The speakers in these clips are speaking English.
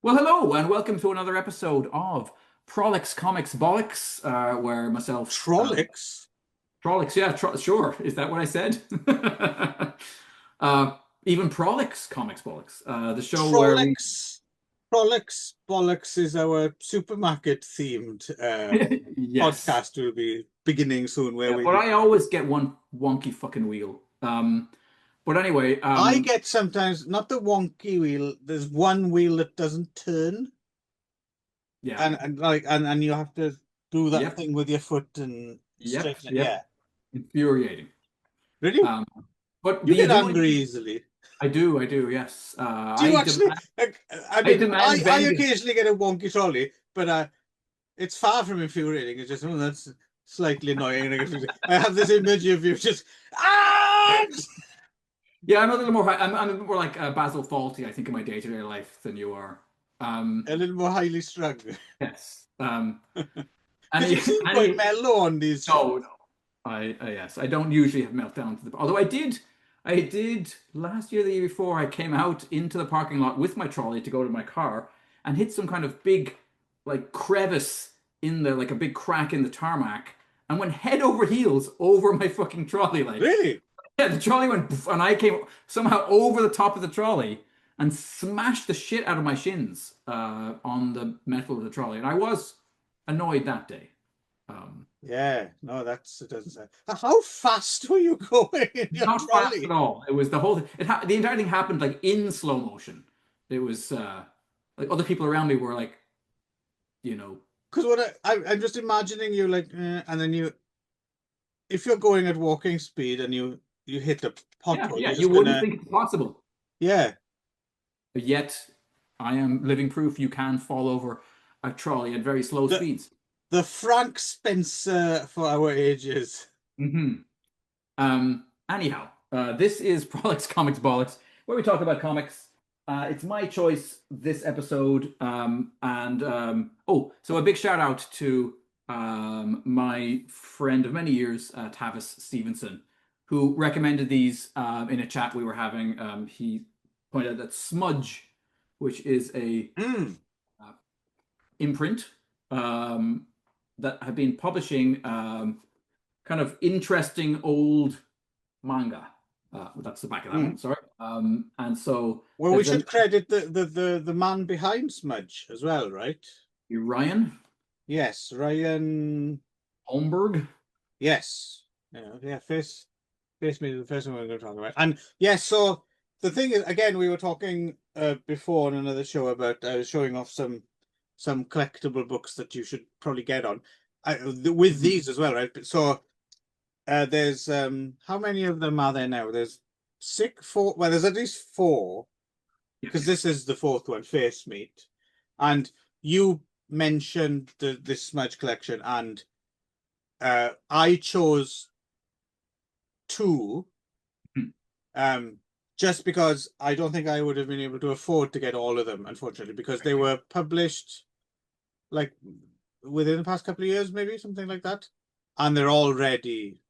Well, hello, and welcome to another episode of PROLIX Comics Bollix, where myself, PROLIX. PROLIX, yeah, sure, is that what I said? Even PROLIX Comics Bollix, the show where we, PROLIX. PROLIX Bollix is our supermarket themed yes, podcast. Will be beginning soon where yeah, we but I always get one wonky fucking wheel. But anyway, I get sometimes not the wonky wheel. There's one wheel that doesn't turn, yeah, and you have to do that yep, thing with your foot and yep, straighten it. yep, Yeah, infuriating. really? Um, but You you get do angry indeed. easily. I do, yes. Do you actually? Like, I I mean, demand I vengeance. occasionally get a wonky trolley, but it's far from infuriating. It's just, oh, that's slightly annoying. I have this image of you just, ah! Yeah, I'm a little more. I'm a bit more like Basil Fawlty, I think, in my day-to-day life than you are. A little more highly strung. Yes. Because you Any, seem quite any. mellow on these shows. No, no. Yes, I don't usually have meltdowns. Although I did last year, the year before. I came out into the parking lot with my trolley to go to my car and hit some kind of big, like crevice in the like a big crack in the tarmac, and went head over heels over my fucking trolley. Like, Really? yeah, the trolley went, poof, and I came somehow over the top of the trolley and smashed the shit out of my shins on the metal of the trolley, and I was annoyed that day. Um, Yeah, no, it doesn't sound. How fast were you going in your not fast at trolley? all. It was the whole the entire thing happened like in slow motion. It was like other people around me were like, you know, Because I'm just imagining you like, and then if you're going at walking speed and you hit the yeah, pothole, yeah, you're you just wouldn't gonna, think it's possible. yeah. But yet, I am living proof you can fall over a trolley at very slow The speeds. the Frank Spencer for our ages. Hmm. Anyhow, this is Prolix Comics Bollocks, where we talk about comics. It's my choice this episode. So a big shout out to my friend of many years, Tavis Stevenson, who recommended these in a chat we were having. He pointed out that Smudge, which is a Mm. uh, imprint that have been publishing kind of interesting old manga. That's the back of that Mm. one. Sorry. And so Well, we there's a should credit the man behind Smudge as well, right? Ryan Yes, Ryan. Holmberg. Yes, yeah. Face me the first one we're going to talk about. And yes, so the thing is, again, we were talking before on another show about showing off some collectible books that you should probably get on with Mhm. these as well, right? So there's how many of them are there now? There's four. Well, there's at least four Yeah, because yeah. this is the fourth one, Face Meet, and you mentioned this Smudge collection, and I chose two, Mhm. um, just because I don't think I would have been able to afford to get all of them, unfortunately, because they were published like within the past couple of years, maybe something like that, and they're already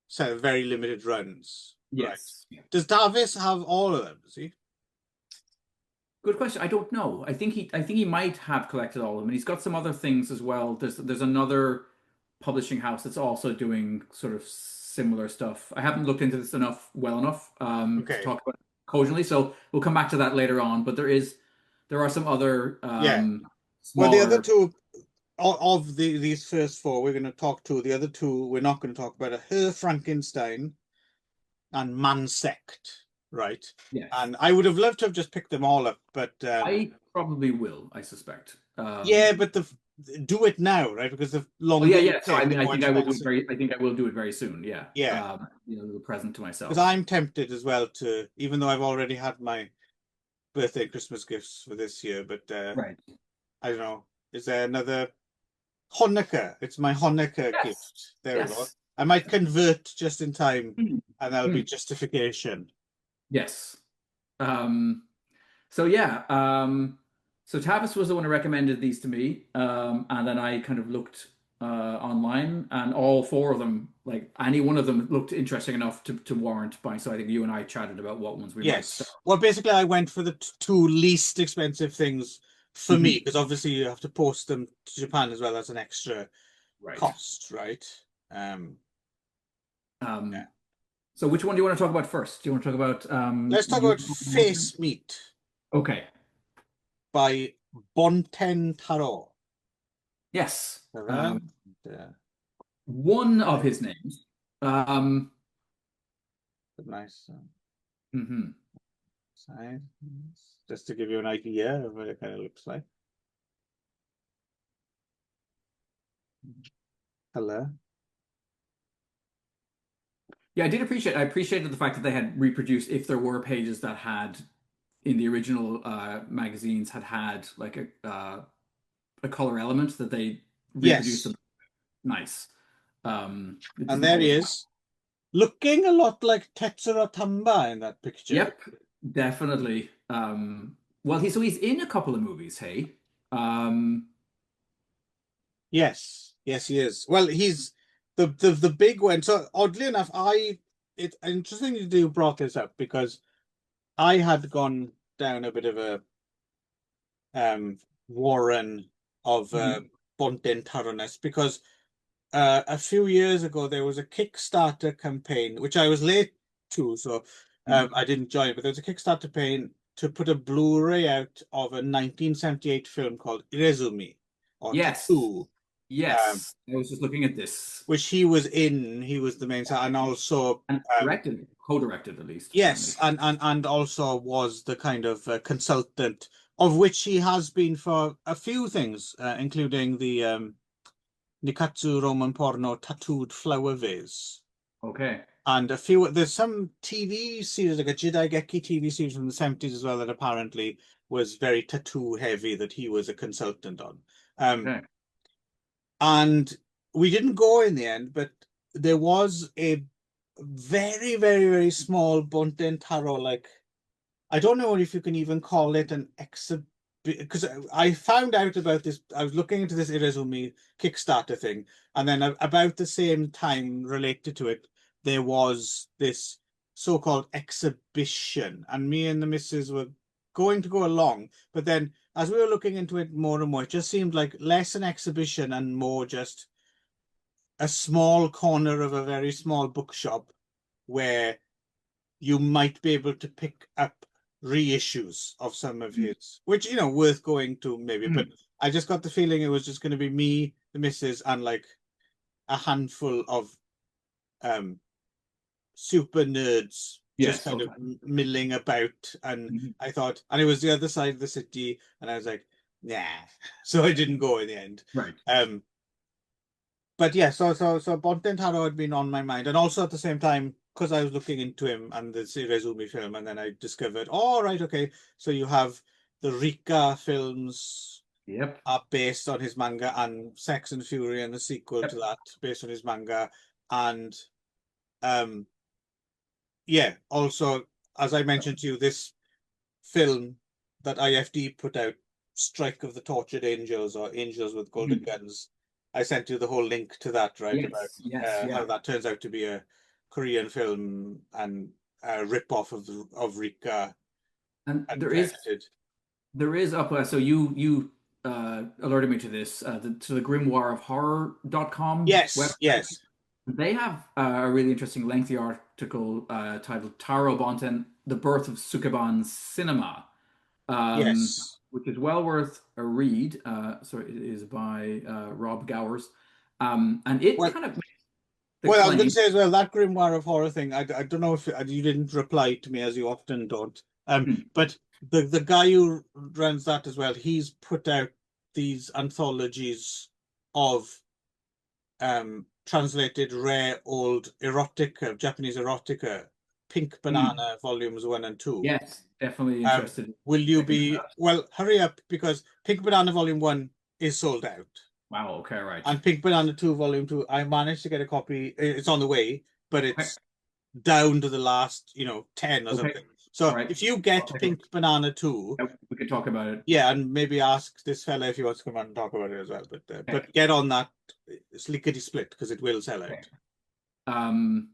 set of very limited runs, right? Yes. Yeah. Does Davis have all of them? Does he? Good question. I don't know. I think he might have collected all of them, and he's got some other things as well. There's another publishing house that's also doing sort of similar stuff. I haven't looked into this well enough to Okay, talk about it cogently, so we'll come back to that later on. But there are some other yeah. Well, the other smaller. two of these first four, we're going to talk to. The other two, we're not going to talk about. Her Frankenstein and Mansect, right? Yes. And I would have loved to have just picked them all up, but I probably will, I suspect. yeah, but the do it now, right? Because the Oh longer yeah, you yeah. So I take, the mean, more expensive. I think I will do it very soon. Yeah. Yeah, A little present to because myself. I'm tempted as well to, even though I've already had my birthday and Christmas gifts for this year, but Right. I don't know. Is there another Hanukkah? It's my Hanukkah Yes. gift. There we go. Yes. I might convert just in time, Mhm. and that'll be Mhm. justification. Yes. Um, so yeah. So Tavis was the one who recommended these to me, and then I kind of looked online, and all four of them, like any one of them, looked interesting enough to warrant buying. So I think you and I chatted about what ones we might start. Yes. Well, basically, I went for the two least expensive things for me, Mhm. because obviously you have to post them to Japan as well as an extra Right. cost, right? Um, yeah. Um, so which one do you want to talk about first? Do you want to talk about Let's talk about UFO? Face Meat Okay. by Bonten Taro. Yes. Uh, yeah, One of his names. Um, nice mhm. side, just to give you an idea of what it kind of looks like. Hello. Yeah, I appreciated the fact that they had reproduced if there were pages that had in the original magazines had like a color element that they reproduced them Yes, nice. It and doesn't there he always happen. is, looking a lot like Tetsuro Tamba in that picture. Yep, definitely. Well, he's in a couple of movies, hey. Um, Yes, yes, he is. Well, he's the big one. So oddly enough, it's interesting that you brought this up because I had gone down a bit of a warren of mhm, Bonten Taranis because a few years ago there was a Kickstarter campaign which I was late to, so mhm. I didn't join. But there was a Kickstarter campaign to put a Blu-ray out of a 1978 film called Irezumi or Yes, Tattoo. Um, yes. I was just looking at this which he was in. He was the main star, and also and directed, co-directed at least, if I yes, make sure. and also was the kind of consultant of which he has been for a few things, including the Nikatsu Roman porno tattooed flower vase. Okay, And a few, there's some TV series, like a Jidaigeki TV series from the 70s as well, that apparently was very tattoo heavy that he was a consultant on. Um, okay. and we didn't go in the end, but there was a very, very, very small Bonten Taro, like I don't know if you can even call it an exhibit because I found out about this. I was looking into this Irezumi Kickstarter thing, and then about the same time related to it, there was this so-called exhibition, and me and the missus were going to go along, but then as we were looking into it more and more, it just seemed like less an exhibition and more just a small corner of a very small bookshop where you might be able to pick up reissues of some of Mm, his, which, worth going to maybe. But mm. I just got the feeling it was just going to be me, the missus, and like a handful of um super nerds just Yes, kind of okay. milling about. And Mhm. I thought, and it was the other side of the city, and I was like, nah. So I didn't go in the end. Right. Um, but yeah, so Bonten Taro had been on my mind, and also at the same time because I was looking into him and the Rezumi film, and then I discovered, oh right, okay, so you have the Rika films Yep. are based on his manga, and Sex and Fury and the sequel to Yep. that based on his manga, and um yeah, also as I mentioned to you, this film that IFD put out, Strike of the Tortured Angels or Angels with Golden Mhm. Guns. I sent you the whole link to that, right? About Yes, yes, how yeah. that turns out to be a Korean film and a rip-off of Rika And uncredited. there is up so you alerted me to this to the grimoireofhorror.com Yes, website. yes, They have a really interesting lengthy article titled Taro Bonten, The Birth of Sukeban Cinema, yes. which is well worth a read. So it is by Rob Gowers. And it Well, kind of makes the well, I was going to claim. say as well that Grimoire of Horror thing. I don't know if you didn't reply to me as you often don't. Hmm, But the guy who runs that as well, he's put out these anthologies of translated rare old erotica, Japanese erotica, Pink hmm. Banana volumes 1 and 2. Yes, definitely Um, interested in will you checking that be, out. well, hurry up because Pink Banana volume 1 is sold out. Wow, okay, right. And Pink Banana 2 volume 2, I managed to get a copy. It's on the way, but Okay, it's down to the last, 10 or okay, something. all So right. if you I'll get take a look. Pink Banana 2, Yep, we could talk about it. yeah, and maybe ask this fella if he wants to come on and talk about it as well. Okay, But get on that slickety split because it will sell okay. out. Um,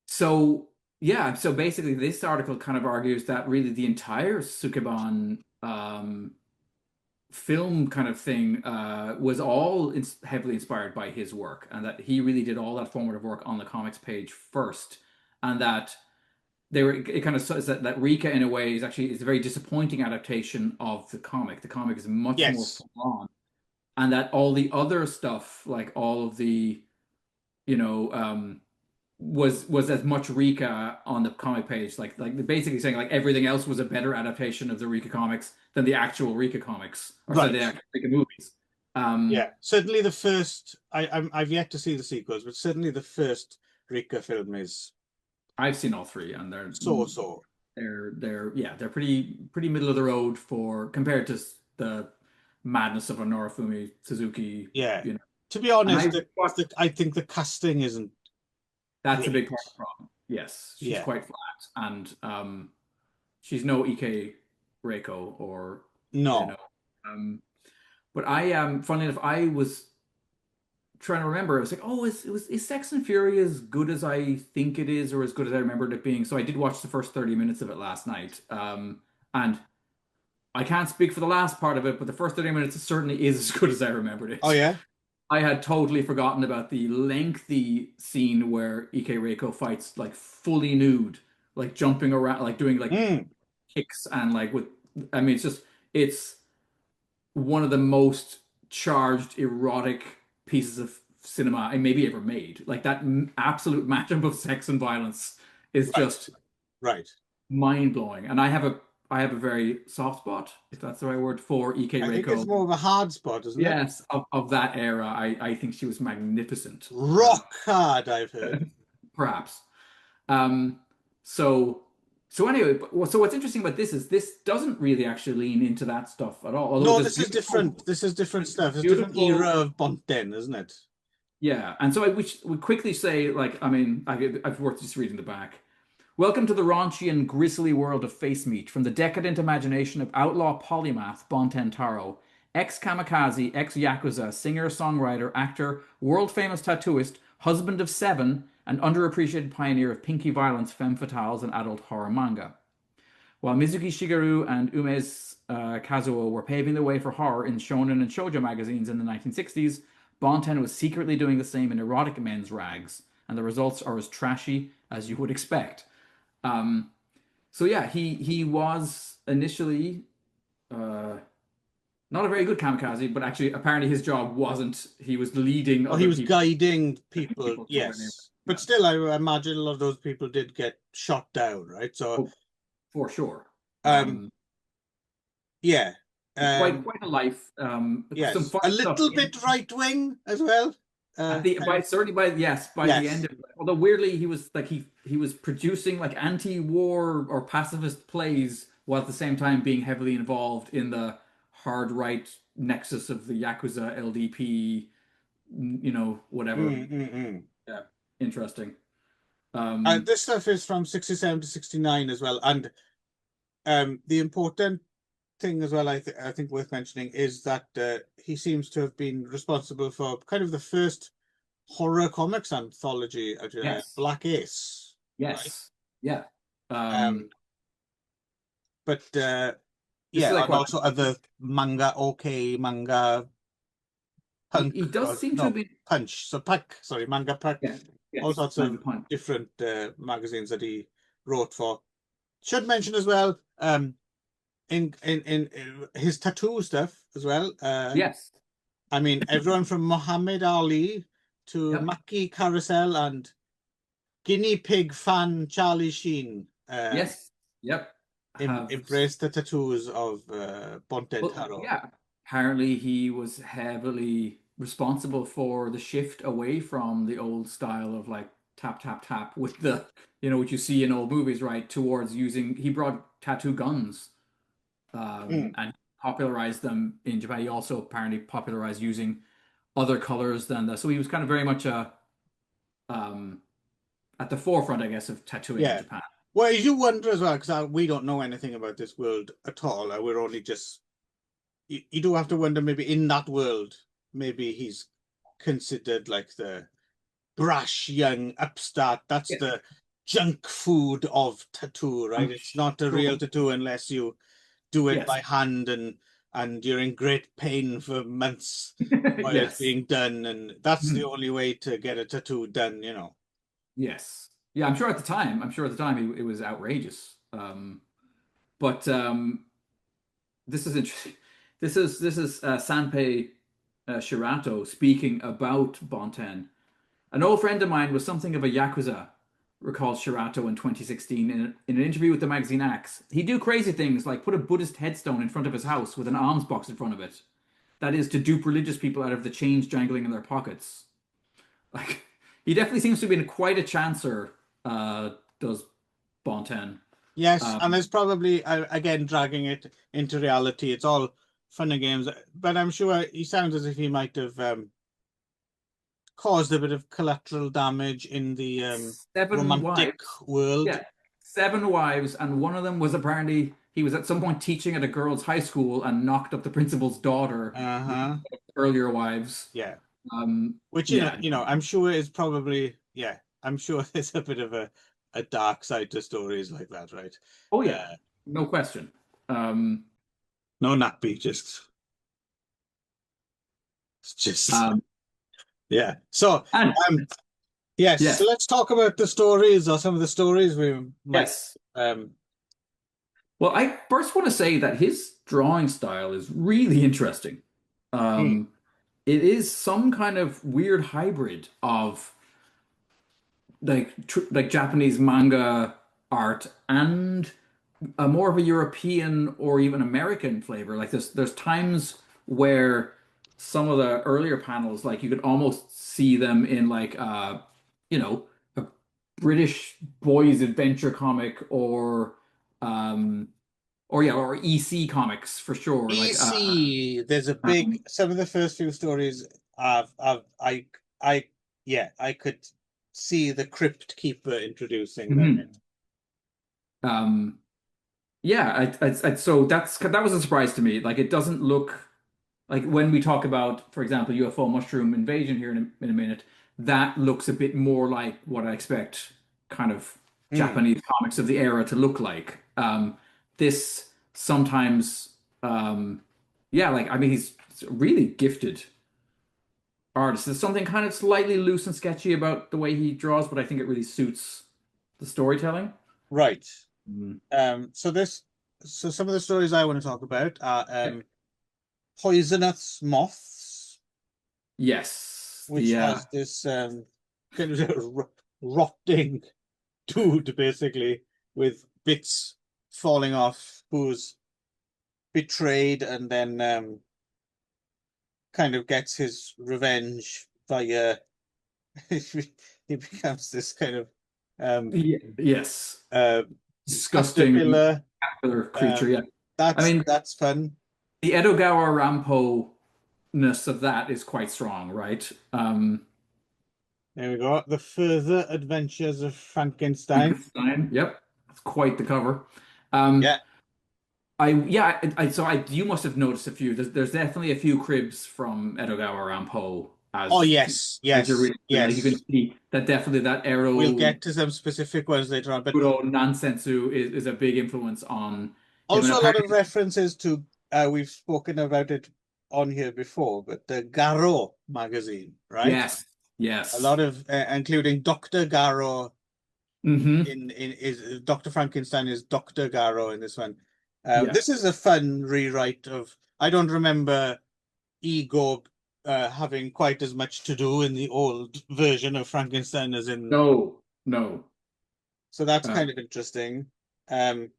so yeah, so basically this article kind of argues that really the entire Sukeban film kind of thing was all heavily inspired by his work, and that he really did all that formative work on the comics page first, and that they were it kind of says that Rika in a way is a very disappointing adaptation of the comic. The comic is much more Yes. full on, and that all the other stuff, like all of the you know was as much Rika on the comic page, like basically saying like everything else was a better adaptation of the Rika comics than the actual Rika comics, or sorry, the Right. actual Rika movies. Um, Yeah. Certainly the first. I've yet to see the sequels, but certainly the first Rika film is I've seen all three, and so. they're pretty middle of the road for compared to the madness of a Norifumi Suzuki, Yeah. you know. To be And honest, I watched I think the casting isn't that's a big great. part of the problem. Yes, she's Yeah. quite flat, and she's no Ike Reiko or you know. No. Um, but I am funnily enough, I was trying to remember. I was like, oh, is Sex and Fury as good as I think it is, or as good as I remembered it being? So I did watch the first 30 minutes of it last night. And I can't speak for the last part of it, but the first 30 minutes certainly is as good as I remembered Oh it. yeah. I had totally forgotten about the lengthy scene where Ike Reiko fights like fully nude, like jumping around, like doing like Mm. kicks and like with, I mean, it's one of the most charged, erotic pieces of cinema I maybe ever made. Like that absolute matchup of sex and violence is Right. just Right. mind blowing. And I have a very soft spot, if that's the right word, for Ike I think it's Reiko. more of a hard spot, isn't it? Yes, of that era, I think she was magnificent. Rock hard, I've heard. Perhaps. Um, so so anyway, so what's interesting about this is this doesn't really actually lean into that stuff at all. Although No, there's this is different. This is different stuff. It's a different era beautiful, of Bonten, isn't it? yeah. And so I would quickly say, like, I mean, I've worth just reading the back. Welcome to the raunchy and grisly world of face meat, from the decadent imagination of outlaw polymath Bonten Taro, ex-kamikaze, ex-yakuza, singer-songwriter, actor, world-famous tattooist, husband of seven, and underappreciated pioneer of pinky violence, femme fatales, and adult horror manga. While Mizuki Shigeru and Ume's Kazuo were paving the way for horror in shonen and shoujo magazines in the 1960s, Bonten was secretly doing the same in erotic men's rags, and the results are as trashy as you would expect. Um, so yeah, he was initially uh, not a very good kamikaze, but actually apparently his job wasn't. He was leading Oh, he other was guiding people, people toward an yes. But yeah. still, I imagine a lot of those people did get shot down, right? So, Oh, for sure. um, Um, yeah. quite a life. Some Yes. fun A stuff little bit right wing as well. at the Kind by of. certainly by yes by the end Yes. of it. Although weirdly he was like he was producing like anti-war or pacifist plays while at the same time being heavily involved in the hard right nexus of the Yakuza LDP, whatever. Mm, mm, mm. Yeah, interesting. Um, This stuff is from 67 to 69 as well. And the important thing as well, I think worth mentioning is that he seems to have been responsible for kind of the first horror comics anthology, yes, Black Ace, right? yes, yeah. Um, but This is yeah, like and what also other manga, okay, manga punk, he does or seem to have no, been. punch, so puck, sorry, manga puck, Yeah, all yes, sorts Manga of Punch. different magazines that he wrote for. Should mention as well, in his tattoo stuff as well. Yes, I mean, everyone from Muhammad Ali to yep, Mackie Carousel and guinea pig fan Charlie Sheen yes, yep. Have embraced the tattoos of Bonten Well, Taro. yeah. Apparently, he was heavily responsible for the shift away from the old style of like tap, tap, tap with what you see in old movies, right? Towards using, he brought tattoo guns, Mm, and popularized them in Japan. He also apparently popularized using other colors than the, so he was kind of very much um, at the forefront, I guess, of tattooing in yeah. Japan. Well, you wonder as well, because we don't know anything about this world at all. We're only just, you do have to wonder maybe in that world, maybe he's considered like the brash young upstart. That's Yeah, the junk food of tattoo, right? I'm It's not a sure. real tattoo unless you do it by Yes, hand and and you're in great pain for months while it's Yes. being done, and that's the Mhm. only way to get a tattoo done, you know. Yes. Yeah, I'm sure at the time it was outrageous. But this is interesting. This is Sanpei Shirato speaking about Bonten. An old friend of mine was something of a yakuza, recalled Shirato in 2016 in an interview with the magazine Axe. He'd do crazy things like put a Buddhist headstone in front of his house with an alms box in front of it. That is to dupe religious people out of the change jangling in their pockets. Like he definitely seems to have been quite a chancer, does Bonten. Yes, and Um, there's probably again dragging it into reality. It's all fun and games, but I'm sure he sounds as if he might have caused a bit of collateral damage in the seven romantic wives. world. Yeah, seven wives, and one of them was apparently he was at some point teaching at a girls' high school and knocked up the principal's daughter with Uh-huh. earlier wives. Yeah. Um, Which, yeah. I'm sure is probably, yeah, I'm sure there's a bit of a dark side to stories like that, right? Oh yeah, Uh, no question. Um, no nappy, just um, yeah. So and um yes, so yes, let's talk about the stories or some of the stories we might yes. um Well, I first want to say that his drawing style is really interesting. hmm, Um, it is some kind of weird hybrid of like Japanese manga art and a more of a European or even American flavor. Like there's times where some of the earlier panels, like you could almost see them in like you know, a British boys adventure comic um or yeah, or EC comics for sure. Like EC. There's a big um, some of the first few stories I've I yeah, I could see the Crypt Keeper introducing them. mhm. um yeah, so that was a surprise to me. Like it doesn't look like when we talk about, for example, UFO mushroom invasion here in a minute, that looks a bit more like what I expect kind of Hmm. Japanese comics of the era to look like. This sometimes, yeah, like I mean, he's a really gifted artist. There's something kind of slightly loose and sketchy about the way he draws, but I think it really suits the storytelling. Right. Mm. So some of the stories I want to talk about are Yeah. Poisonous Moths, Yes, which the has this kind of rotting dude basically with bits falling off who's betrayed and then kind of gets his revenge via he becomes this kind of um yes, uh disgusting caterpillar. caterpillar creature. Um Yeah. I that's mean, that's fun. the Edogawa Rampo-ness of that is quite strong, right? There we go. The Further Adventures of Frankenstein. Frankenstein. Yep, that's quite the cover. Um, Yeah. yeah, you must have noticed a few. There's definitely a few cribs from Edogawa Rampo Oh as yes, as you're yes, reading through. Like you can yes. see that definitely that We'll Ero get to some specific ones later on, but good old Nansensu is a big influence on him. And also a lot of apparently, references to we've spoken about it on here before, but the Garo magazine, right? yes, A yes. lot of including Dr. Garo Hmm. in is Dr. Frankenstein is Dr. Garo in this one. Yeah. This is a fun rewrite of I don't remember Ego having quite as much to do in the old version of Frankenstein as in, No, no. so that's Uh, kind of interesting. Um,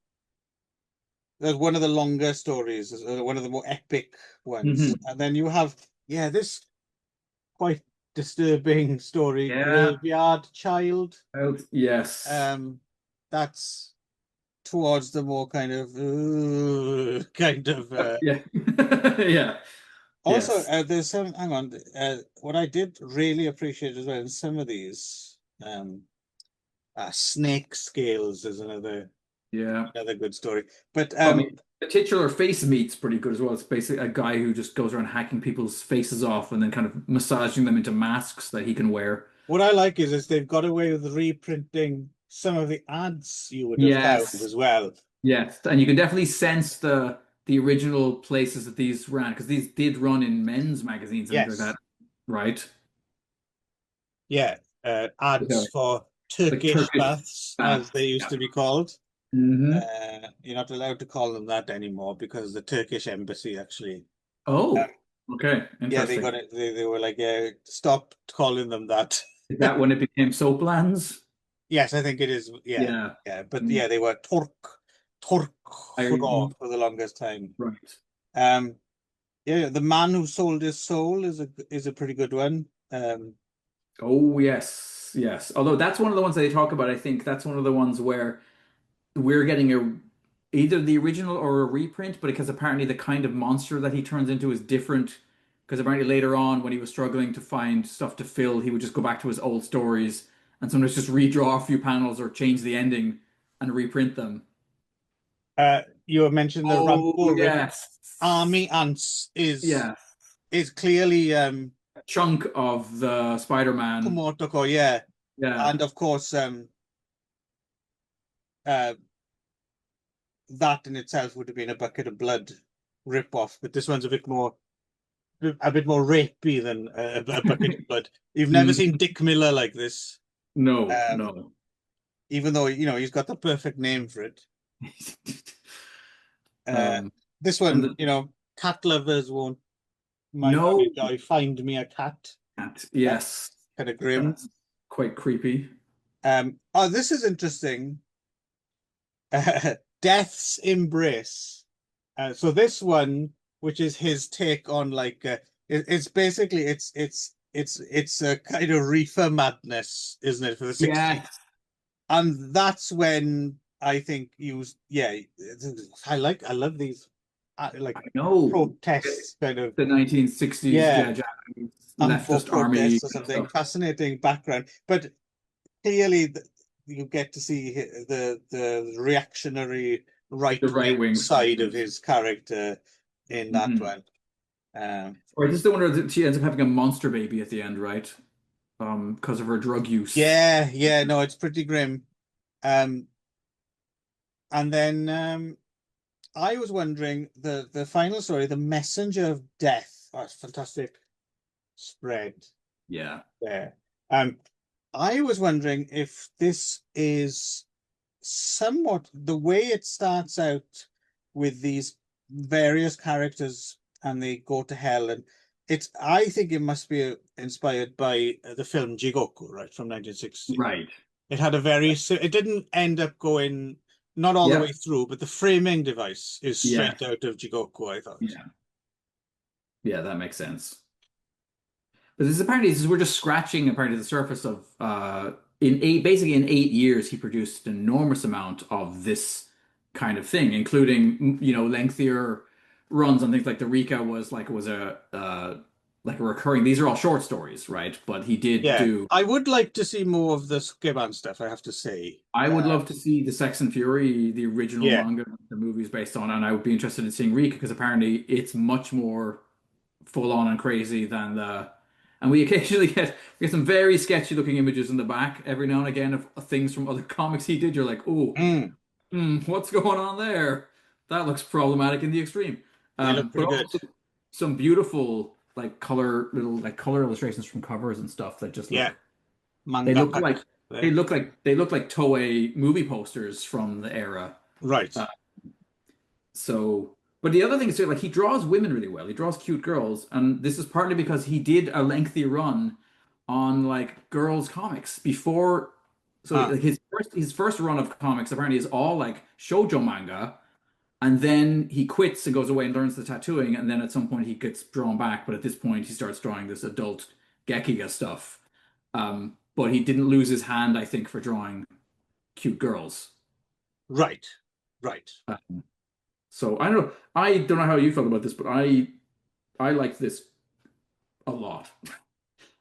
There's one of the longer stories, one of the more epic ones, mhm. and then you have this quite disturbing story, Yeah. Graveyard Child. Yes. Um, that's towards the more kind of kind of. Yeah. Yeah. Also, Yes. there's some. Hang on. What I did really appreciate as well in some of these, snake scales is Yeah. another good story. But I mean, the titular face meat's pretty good as well. It's basically a guy who just goes around hacking people's faces off and then kind of massaging them into masks that he can wear. what I like is they've got away with reprinting some of the ads you would have found Yes. as well. Yes. And you can definitely sense the original places that these ran, because these did run in men's magazines and things like Yes. that, right? Yeah. Ads Okay. for Like Turkish Turkish baths, as baths. they used Yeah. to be called. Hmm. You're not allowed to call them that anymore because the Turkish embassy actually, um, Oh, okay. yeah, they Interesting. got it. They were like, stop calling them that. Is that when it became soaplands? Yes, I think it is. Yeah, Yeah. yeah, but Mm. yeah, they were Turk I for the longest time. right. Um, yeah, the man who sold his soul is a pretty good one. Oh, yes. Yes. Although that's one of the ones they talk about. I think that's one of the ones where we're getting a either the original or a reprint, but because apparently the kind of monster that he turns into is different. Because apparently later on, when he was struggling to find stuff to fill, he would just go back to his old stories and sometimes just redraw a few panels or change the ending and reprint them. you mentioned the Oh, Rampuric yes. army ants Yeah. is clearly A chunk of the Spider-Man. Kumotoko, yeah, Yeah. and of course uh, that in itself would have been a bucket of blood rip off, but this one's a bit more rapey than a bucket of blood. You've never seen Mhm. Dick Miller like this, No, um, no. even though he's got the perfect name for it. Uh, Um, this and one, the, cat lovers won't might no enjoy. Find me a cat. cat. That's Yes, kind of grim. that's quite creepy. Oh, this is interesting. Death's Embrace. So this one, which is his take on like it's basically it's a kind of reefer madness, isn't it, for the 60s? Yes, And that's when I think yeah, I love these like I know. protests kind of, The 1960s, yeah, yeah, Japanese Anfo leftist army protests or kind of something. stuff. Fascinating background, but clearly you get to see the reactionary right The wing right wing side of fighters. his character in that Hmm. one. Um, Or is this the one where she ends up having a monster baby at the end, right? Because of her drug use. yeah, yeah, no, it's pretty grim. Um, and then I was wondering the final story, the Messenger of Death. Oh, it's fantastic spread Yeah. there. I was wondering if this is somewhat the way it starts out with these various characters and they go to hell, and I think it must be inspired by the film Jigoku, right, from 1960. Right. It had a it didn't end up going not all the Yeah. way through, but the framing device is Yeah. straight out of Jigoku, I thought. Yeah. Yeah, that makes sense. But we're just scratching apparently the surface of in 8 years he produced an enormous amount of this kind of thing, including lengthier runs on things like the Rika was like a recurring. These are all short stories, right? But he did Yeah, do. I would like to see more of the Skiban stuff, I have to say. I would love to see the Sex and Fury, the original Yeah. manga the movie's based on, and I would be interested in seeing Rika because apparently it's much more full on and crazy than the. And we occasionally get some very sketchy looking images in the back every now and again of things from other comics he did. You're like, oh, Mm, what's going on there? That looks problematic in the extreme. they look But pretty good. also some beautiful like color illustrations from covers and stuff that just Yeah, look they manga look pack like there. they look like Toei movie posters from the era. Right. Uh, So, but the other thing is too, like he draws women really well. He draws cute girls, and this is partly because he did a lengthy run on like girls' comics before. So Ah, like his first run of comics apparently is all like shoujo manga, and then he quits and goes away and learns the tattooing, and then at some point he gets drawn back. But at this point, he starts drawing this adult Gekiga stuff. But he didn't lose his hand, I think, for drawing cute girls. right. Right. Um, So I don't know how you felt about this, but I liked this a lot.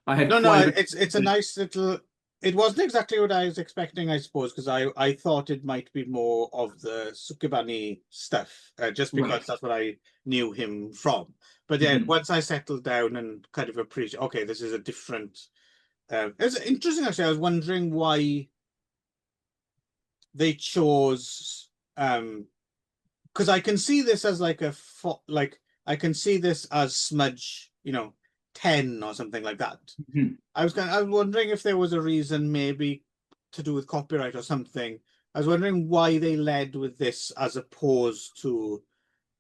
I had No, no, quite a bit. it's a nice little. It wasn't exactly what I was expecting, I suppose, because I thought it might be more of the Sukibani stuff, just because Right. that's what I knew him from. But yeah, Mhm. once I settled down and kind of appreciate, okay, this is a different. It's interesting actually. I was wondering why they chose because I can see this as like like I can see this as Smudge, 10 or something like that. Mhm. I was wondering if there was a reason, maybe to do with copyright or something. I was wondering why they led with this as opposed to,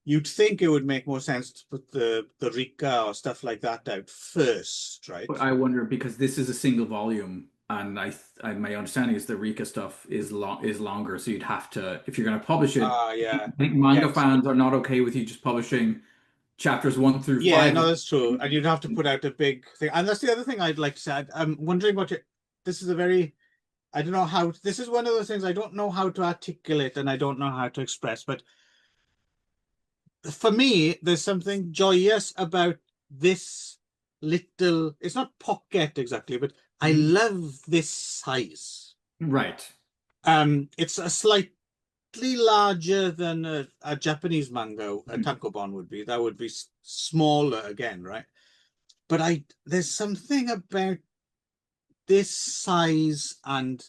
you'd think it would make more sense to put the Rika or stuff like that out first, right? But I wonder because this is a single volume, and my understanding is the Rika stuff is longer, so you'd have to if you're going to publish it. Ah, I yeah. think manga Yes. fans are not okay with you just publishing chapters 1 through 5 Yeah, of no, the that's true. And you'd have to put out a big thing. And that's the other thing I'd like to say. I'm wondering what it, this is a very, I don't know how, this is one of those things I don't know how to articulate and I don't know how to express. But for me, there's something joyous about this little, it's not pocket exactly, but I Mhm. love this size. Right. It's a slightly larger than a Japanese manga, a Mhm. tankobon would be. That would be smaller again, right? But there's something about this size and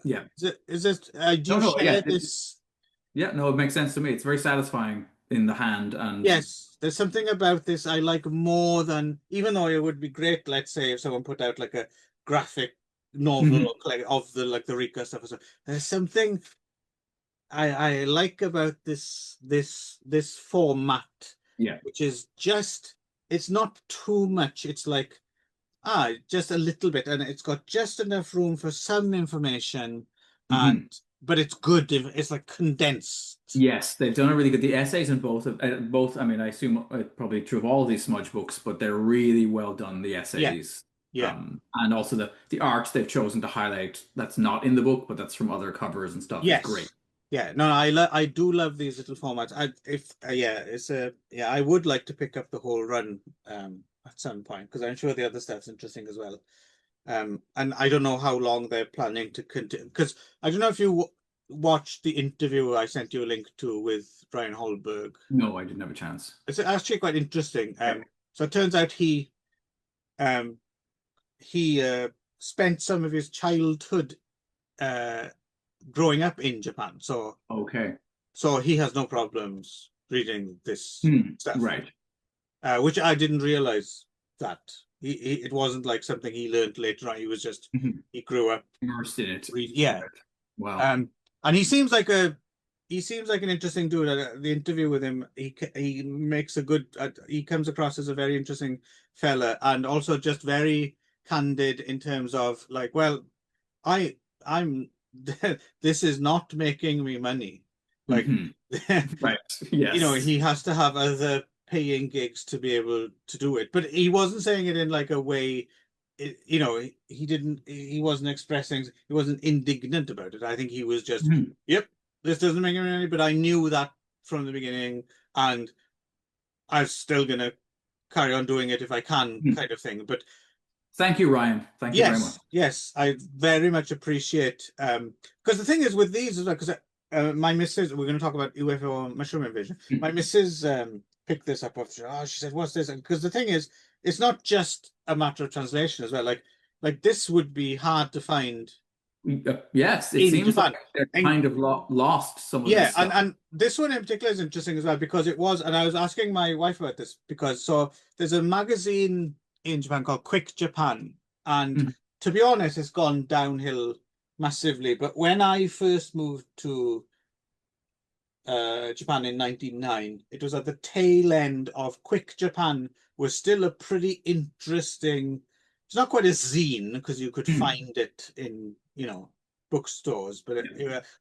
Yeah. is it do No, you no, yeah. share this? Yeah, no, it makes sense to me. It's very satisfying in the hand and Yes, there's something about this I like more than, even though it would be great, let's say, if someone put out like a graphic novel Mhm. or of the like the Rika stuff or so. There's something I like about this format, Yeah. which is just, it's not too much. It's like, just a little bit, and it's got just enough room for some information, and Mhm. but it's good. It's like condensed. Yes, they've done a really good. The essays in both. I mean, I assume probably true of all of these Smudge books, but they're really well done. The Yeah, essays, yeah, and also the art they've chosen to highlight that's not in the book, but that's from other covers and stuff is great. yes, yeah. No, I do love these little formats. I if yeah, it's a yeah. I would like to pick up the whole run at some point because I'm sure the other stuff's interesting as well. And I don't know how long they're planning to continue because I don't know if you watched the interview I sent you a link to with Ryan Holmberg. No, I didn't have a chance. It's actually quite interesting. Okay. So it turns out um, he spent some of his childhood uh, growing up in Japan. Okay. So he has no problems reading this stuff, Right. which I didn't realize that. It wasn't like something he learned later on. He was just, Mhm. he grew up Immersed in it. reading. Yeah. Right. Wow. Um, and he seems like an interesting dude. The interview with him, he makes a good. He comes across as a very interesting fella, and also just very candid in terms of like, well, I I'm this is not making me money. Like, Hmm. Right. Yes. he has to have other paying gigs to be able to do it. But he wasn't saying it in like a way, he didn't, he wasn't expressing, he wasn't indignant about it. I think he was just, Mhm. yep, this doesn't make any money, but I knew that from the beginning, and I'm still gonna carry on doing it if I can, Mhm. kind of thing. But Thank you, Ryan. Thank you very much. yes, I very much appreciate because the thing is with these is like because my missus, we're going to talk about UFO mushroom invasion. My Mhm. missus picked this up after, she said, "What's this?" Because the thing is, it's not just a matter of translation as well. Like this would be hard to find Yes, it in seems like Japan. they're And kind of lost some of yeah, this and stuff. and this one in particular is interesting as well because it was, and I was asking my wife about this because so there's a magazine in Japan called Quick Japan, and Mhm. to be honest, it's gone downhill massively. But when I first moved to Japan in '99, it was at the tail end of Quick Japan was still a pretty interesting. It's not quite a zine because you could Mhm. find it in bookstores, but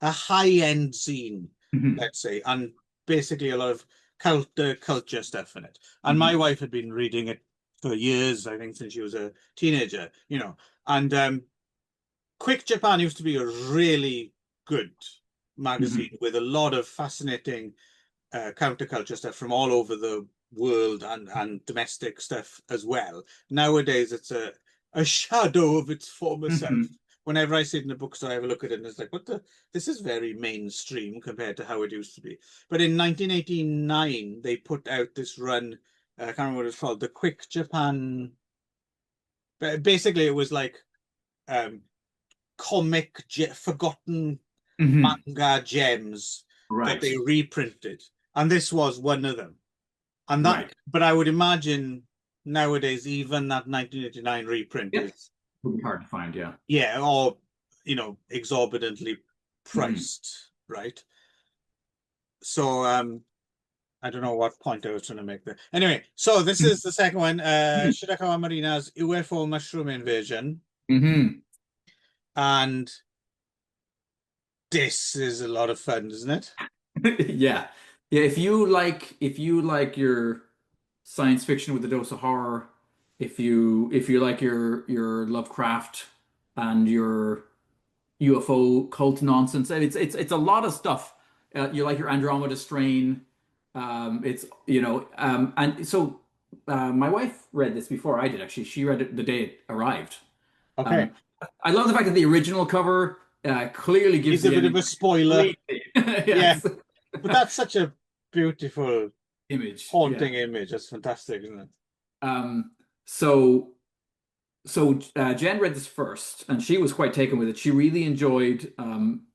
a high-end zine, Mhm. let's say, and basically a lot of culture stuff in it. And my Mhm. wife had been reading it for years, I think, since she was a teenager, and Quick Japan used to be a really good Mhm. magazine with a lot of fascinating counterculture stuff from all over the world and domestic stuff as well. Nowadays, it's a shadow of its former self. Mhm. Whenever I sit in a bookstore, I have a look at it and it's like, what the? This is very mainstream compared to how it used to be. But in 1989, they put out this run. I can't remember what it's called. The Quick Japan. But basically, it was like um, forgotten Mhm. manga gems that Right. they reprinted, and this was one of them. And that, Right. but I would imagine nowadays even that 1989 reprint Yep. is, Would be hard to find. Yeah. yeah, or exorbitantly Hmm. priced, right? So I don't know what point I was trying to make there. Anyway, so this is the second one, Shirakawa Marina's UFO mushroom invasion, Hmm. and this is a lot of fun, isn't it? Yeah. Yeah. If you like your science fiction with a dose of horror, if you like your Lovecraft and your UFO cult nonsense, it's a lot of stuff. You like your Andromeda strain. It's and so my wife read this before I did actually. She read it the day it arrived. Okay. Um, I love the fact that the original cover clearly gives It's a the bit of ending a spoiler. completely. Yeah. Yes. But that's such a beautiful, Image. Yeah. haunting image. That's fantastic, isn't it? Um, so Jen read this first, and she was quite taken with it. She really enjoyed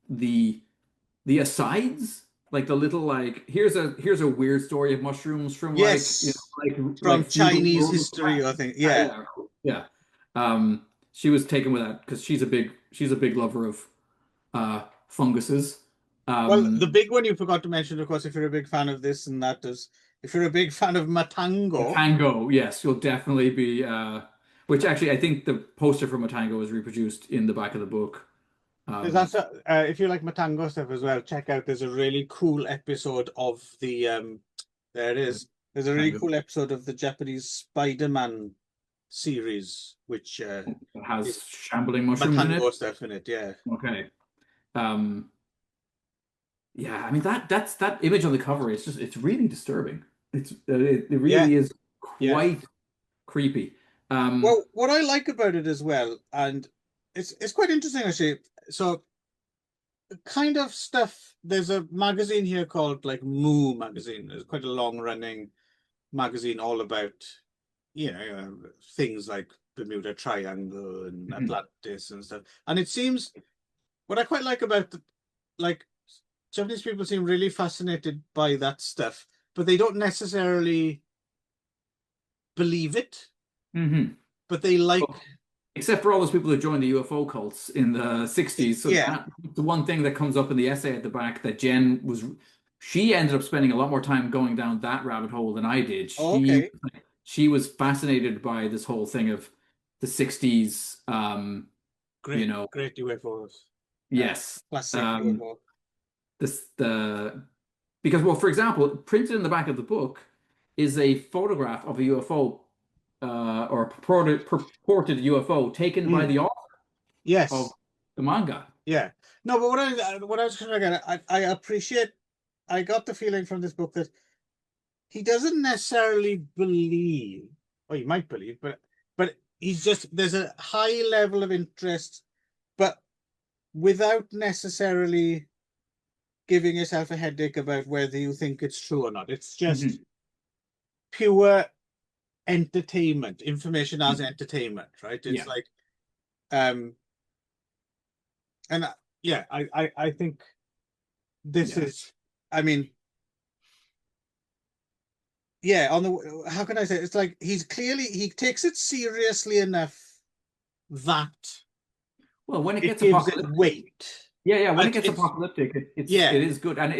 the asides, like the little like here's a weird story of mushrooms from Yes. like From feudal Chinese Rome. history, I think. Yeah, Yeah. yeah, cool. Yeah. She was taken with that because she's a big lover of funguses. Well, the Um, big one you forgot to mention, of course, if you're a big fan of this and that is if you're a big fan of Matango, Tango, yes, you'll definitely be. Which actually, I think the poster for Matango is reproduced in the back of the book. Um, if you like Matango stuff as well, check out there's a really cool episode of the there it is. There's a really Tango cool episode of the Japanese Spider-Man series, which that has is shambling mushrooms in it. Matango stuff in it, yeah. Okay. Um, yeah, I mean that image on the cover is just it's really disturbing. It Yeah, really is yeah. quite creepy. Well, what I like about it as well, and it's quite interesting actually. So kind of stuff. There's a magazine here called like Moo magazine. It's quite a long running magazine all about things like Bermuda Triangle and Mhm. Atlantis and stuff. And it seems what I quite like about like Japanese people seem really fascinated by that stuff, but they don't necessarily believe it, Mhm. but they like, Well, except for all those people who joined the UFO cults in the 60s. So yeah. that the one thing that comes up in the essay at the back that she ended up spending a lot more time going down that rabbit hole than I did. Oh, okay. She was fascinated by this whole thing of the 60s, you Great, know, great UFOs. yes. Classic Um, UFO. this the Because, well, for example, printed in the back of the book is a photograph of a UFO or a purported UFO taken by Mm, the author of yes. the manga. Yeah. No, but what I was trying to get at, I appreciate. I got the feeling from this book that he doesn't necessarily believe, or he might believe, but he's just there's a high level of interest, but without necessarily giving yourself a headache about whether you think it's true or not. It's just Mhm. pure entertainment, information as Mhm. entertainment, right? It's Yeah, like um and yeah, I think this yeah. is, I mean, yeah, on the, how can I say it? It's like he takes it seriously enough that Well, when it it gets gives it apocalyptic, weight. yeah, yeah. When it Like gets it's, apocalyptic, yeah, it is good, and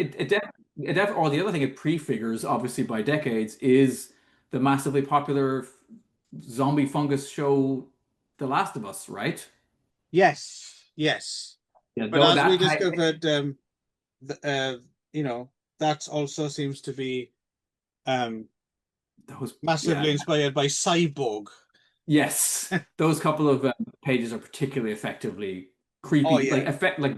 or the other thing it prefigures, obviously by decades, is the massively popular zombie fungus show, The Last of Us, right? yes, yes. Yeah, But though as we that kind discovered, the, that also seems to be um those yeah massively inspired by Cyborg. yes, those couple of pages are particularly effectively Oh creepy, yeah, like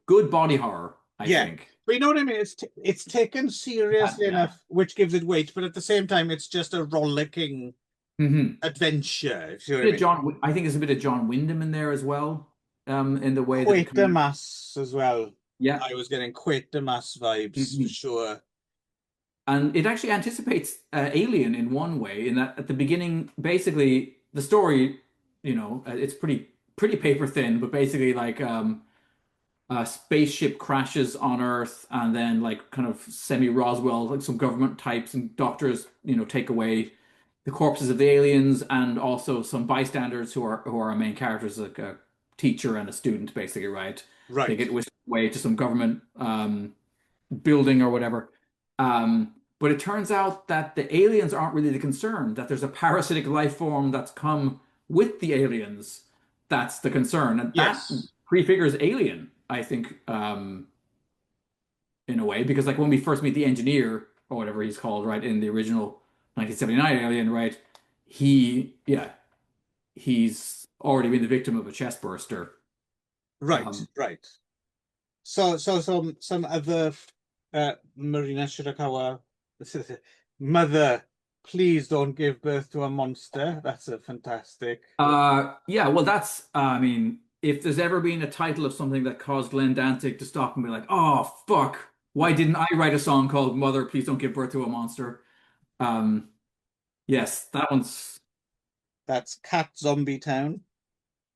good body horror, I yeah. think. But you know what I mean? It's taken seriously Yeah. enough, which gives it weight, but at the same time, it's just a rollicking Hmm. adventure, if you know what I mean. I think there's a bit of John Wyndham in there as well, in the way that it kind of Quatermass as well. yeah. I was getting Quatermass vibes for Mhm. sure. And it actually anticipates Alien in one way, in that at the beginning, basically the story, it's pretty paper thin, but basically like a spaceship crashes on Earth, and then like kind of semi-Roswell, like some government types and doctors, take away the corpses of the aliens, and also some bystanders who are our main characters, like a teacher and a student, basically, right? They Right. get whisked away to some government building or whatever. But it turns out that the aliens aren't really the concern, that there's a parasitic life form that's come with the aliens. That's the concern. And that Yes. prefigures Alien, I think, in a way, because like when we first meet the engineer or whatever he's called, right, in the original 1979 Alien, right, yeah, he's already been the victim of a chest burster. Right. Um, Right. So some other Marina Shirakawa mother, please don't give birth to a monster. That's a fantastic. yeah, well, I mean, if there's ever been a title of something that caused Glenn Danzig to stop and be like, oh, fuck, why didn't I write a song called Mother, Please Don't Give Birth to a Monster? Um, yes, that one's, That's Cat Zombie Town.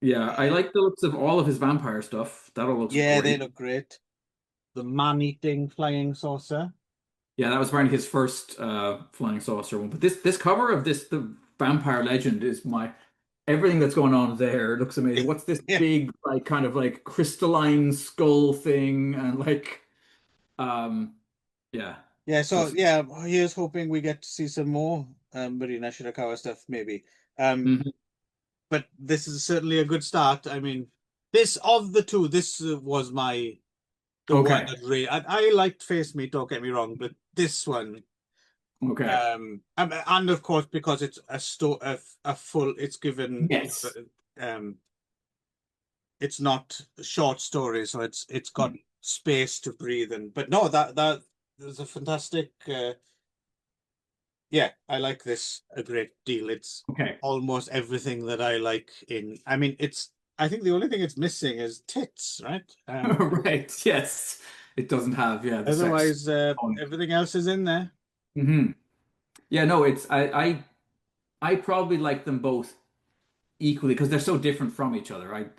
yeah, I Uh, like the looks of all of his vampire stuff. That all looks yeah, they great. look great. The man-eating flying saucer. Yeah, that was apparently his first flying saucer one. But this cover of the Vampire Legend is everything that's going on there looks amazing. What's this Yeah. big like kind of like crystalline skull thing and like um yeah, Yeah, so just yeah, here's hoping we get to see some more Marina Shirakawa stuff, maybe. Um, mhm. but this is certainly a good start. I mean, this of the two, this was the one Okay. that really I liked Face Me, don't get me wrong, but this one, Okay. and of course because it's a full, it's given, Yes. um, it's not short stories, so it's got space to breathe in. But no, that is a fantastic. Yeah, I like this a great deal. It's Okay. almost everything that I like in. I mean, it's. I think the only thing it's missing is tits, right? Right. Yes. It doesn't have, yeah, the sex. Otherwise, everything else is in there. Hmm. Yeah, no, it's I probably like them both equally because they're so different from each other.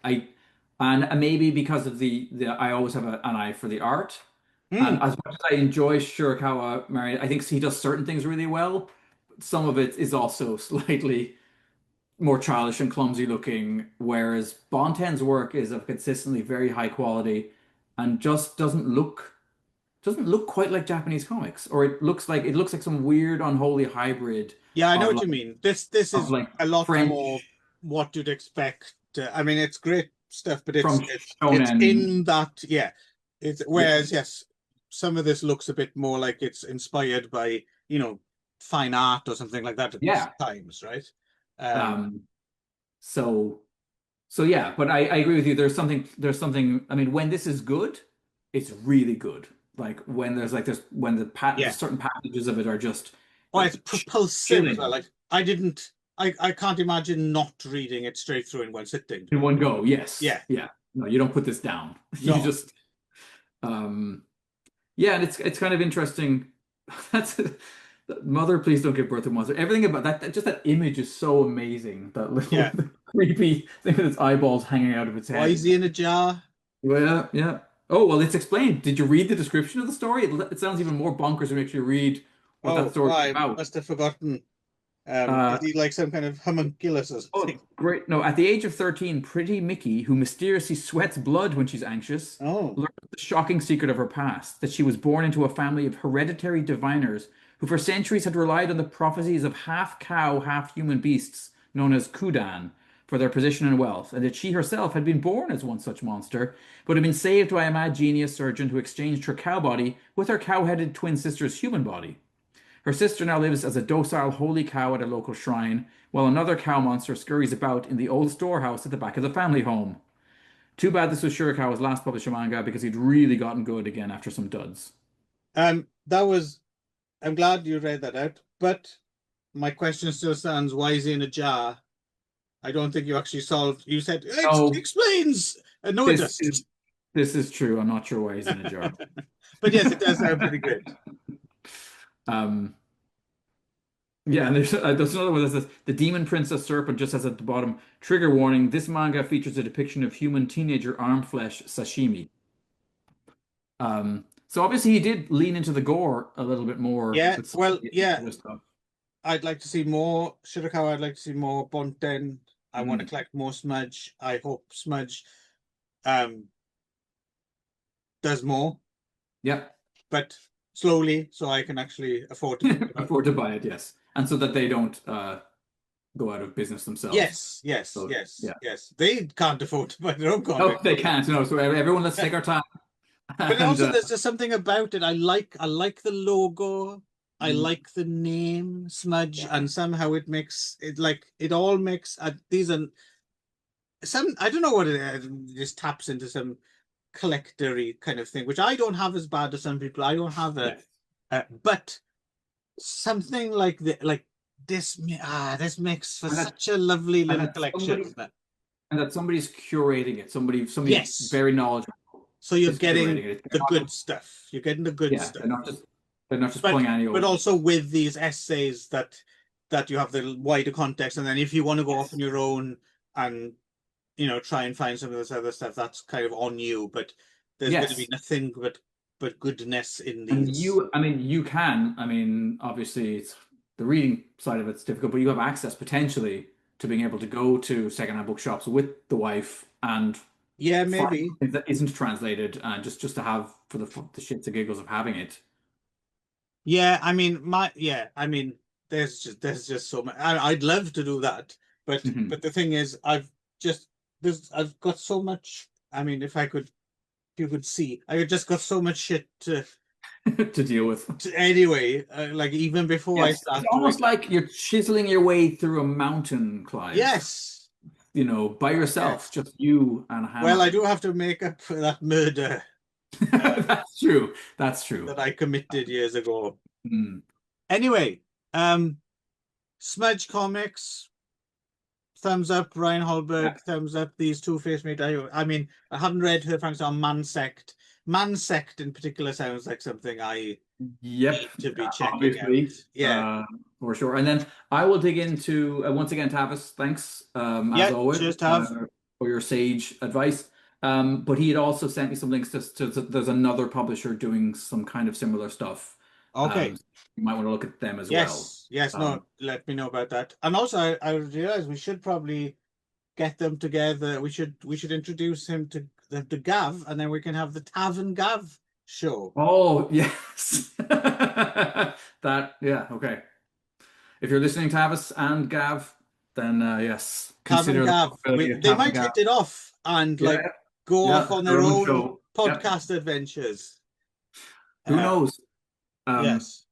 And maybe because of the I always have an eye for the art. And Hmm. as much as I enjoy Shirakawa Marina, I think he does certain things really well. Some of it is also slightly more childish and clumsy looking, whereas Bonten's work is of consistently very high quality and just doesn't look quite like Japanese comics, or it looks like some weird unholy hybrid Yeah, I know of what like you mean. This of is like a lot more French what you'd expect. I mean, it's great stuff, but from it's shonen. in that. Yeah, it's Yeah. whereas yes, some of this looks a bit more like it's inspired by fine art or something like that at Yeah. times, right? Um, Um, so so yeah, but I agree with you. There's something, I mean, when this is good, it's really good. Like when when the yeah. certain passages of it are just Oh, it's like propulsive as well. chilling Like I didn't, I can't imagine not reading it straight through in one sitting. in one go. Yes. Yeah, Yeah. No, you don't put this down. You no, just um yeah, and it's kind of interesting. That's Mother, please don't give birth to a monster. Everything about just that image is so amazing. That little yeah. creepy thing with its eyeballs hanging out of its Why is head. he in a jar? Well, yeah, yeah. Oh, well, it's explained. Did you read the description of the story? It sounds even more bonkers when you actually read what that Oh, story is I about. must have forgotten. Uh, Is he like some kind of homunculus or oh, something? great. No, at the age of 13, Pretty Mickey, who mysteriously sweats blood when she's anxious, Oh, learns the shocking secret of her past, that she was born into a family of hereditary diviners who for centuries had relied on the prophecies of half cow, half human beasts known as Kudan for their position and wealth, and that she herself had been born as one such monster, but had been saved by a mad genius surgeon who exchanged her cow body with her cow-headed twin sister's human body. Her sister now lives as a docile holy cow at a local shrine, while another cow monster scurries about in the old storehouse at the back of the family home. Too bad this was Shirakawa's last published manga because he'd really gotten good again after some duds. that was. I'm glad you read that out, but my question still stands: why is he in a jar? I don't think you actually solved. You said it No, explains. No, it this is doesn't. this is true. I'm not sure why he's in a jar. But yes, it does sound pretty great. Um, yeah, and there's another one that says the Demon Princess Serpent just says at the bottom, trigger warning, this manga features a depiction of human teenager arm flesh sashimi. So obviously he did lean into the gore a little bit more Yeah, with some of well, the yeah, other stuff. I'd like to see more Shirakawa. I'd like to see more Bonten. I want to Mm. collect more Smudge. I hope Smudge um does more, Yeah. but slowly, so I can actually afford to pick them up. Afford to buy it, yes. And so that they don't go out of business themselves. Yes, yes, So yes, yeah. yes. They can't afford to buy their own No, comics. they can't. No, so everyone, let's take our time. But And also, there's just something about it. I like the logo. I mm, like the name Smudge, yeah. and somehow it makes it like it all makes these are some. I don't know what it is. It just taps into some collectory kind of thing, which I don't have as bad as some people. I don't have Yes. but something like this makes for And that such a lovely and little that collection. somebody and that somebody's curating it. Somebody Yes. very knowledgeable So you're is curating getting it. the They're not good just stuff. You're getting the good yeah, stuff. they're not just but pulling any but old also stuff. with these essays that you have the wider context, and then if you want to go off on Yes. your own and try and find some of this other stuff, that's kind of on you. But there's going to be Yes. nothing but goodness in And these. I mean, obviously, it's the reading side of it's difficult, but you have access potentially to being able to go to secondhand bookshops with the wife and Yeah, find maybe. something that isn't translated, and just to have for the shits and giggles of having it. Yeah, I mean there's just so much. I'd love to do that, but Mhm. the thing is, I've got so much. I mean, if you could see, I just got so much shit To deal with. anyway, like even before I Yes, it's start doing almost that. like you're chiseling your way through a mountain, Clive. Yes, By yourself, yes. just you and a Well, I hammer. do have to make up for that murder That's true. That's true. that I committed years ago. Mm. Anyway, um, Smudge Comics, thumbs up. Ryan Yeah. Holberg, thumbs up. These two-faced mate. I mean, I haven't read her Franks on Mansect. Mansect in particular sounds like something I Yep, need to be checking out. obviously, Yeah, for sure. And then I will dig into once again, Tavis. Thanks, as yeah. always, Just have. for your sage advice. But he had also sent me some links there's another publisher doing some kind of similar stuff. Okay. You might want to look at them as well. Yes, yes. Um, No, let me know about that. And also, I realized we should probably get them together. We should introduce him to them to Gav, and then we can have the Tavern Gav show. oh yes, that yeah okay. If you're listening, Tavis and Gav, then yes, Tavern consider the Gav. possibility of They Tav and might Gav. hit it off and like Yeah, go off yeah, on their their own own show. Yep. podcast adventures. Who Uh, knows? Um, yes.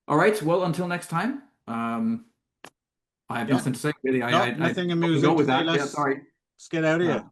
all right. Well, until next time. I have Yeah. nothing to say really. No, I nothing can go amusing to with say. that. Yeah, Let's sorry. get out of Uh, here.